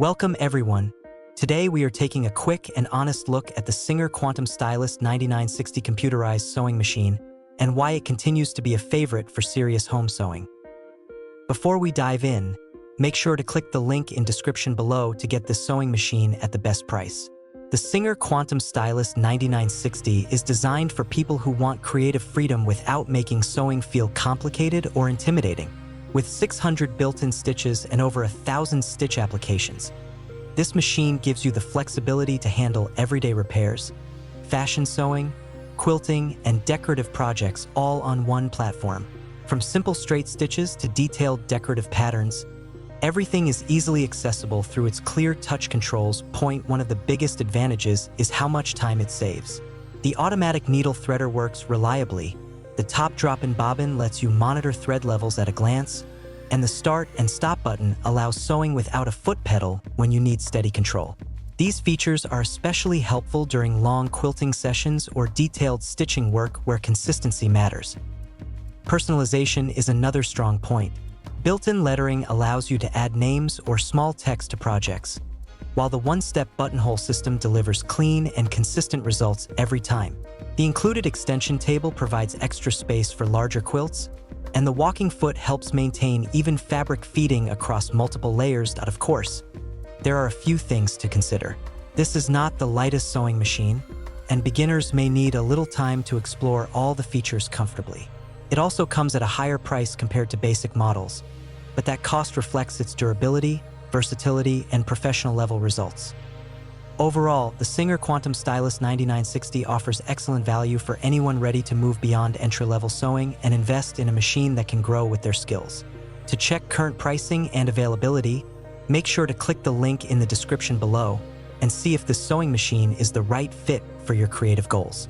Welcome everyone. Today we are taking a quick and honest look at the SINGER Quantum Stylist 9960 computerized sewing machine and why it continues to be a favorite for serious home sewing. Before we dive in, make sure to click the link in description below to get this sewing machine at the best price. The SINGER Quantum Stylist 9960 is designed for people who want creative freedom without making sewing feel complicated or intimidating. With 600 built-in stitches and over 1,000 stitch applications, this machine gives you the flexibility to handle everyday repairs, fashion sewing, quilting, and decorative projects all on one platform. From simple straight stitches to detailed decorative patterns, everything is easily accessible through its clear touch controls. One of the biggest advantages is how much time it saves. The automatic needle threader works reliably. The top drop-in bobbin lets you monitor thread levels at a glance, and the start and stop button allows sewing without a foot pedal when you need steady control. These features are especially helpful during long quilting sessions or detailed stitching work where consistency matters. Personalization is another strong point. Built-in lettering allows you to add names or small text to projects, while the one-step buttonhole system delivers clean and consistent results every time. The included extension table provides extra space for larger quilts, and the walking foot helps maintain even fabric feeding across multiple layers. Of course, there are a few things to consider. This is not the lightest sewing machine, and beginners may need a little time to explore all the features comfortably. It also comes at a higher price compared to basic models, but that cost reflects its durability, versatility, and professional-level results. Overall, the SINGER Quantum Stylist 9960 offers excellent value for anyone ready to move beyond entry-level sewing and invest in a machine that can grow with their skills. To check current pricing and availability, make sure to click the link in the description below and see if this sewing machine is the right fit for your creative goals.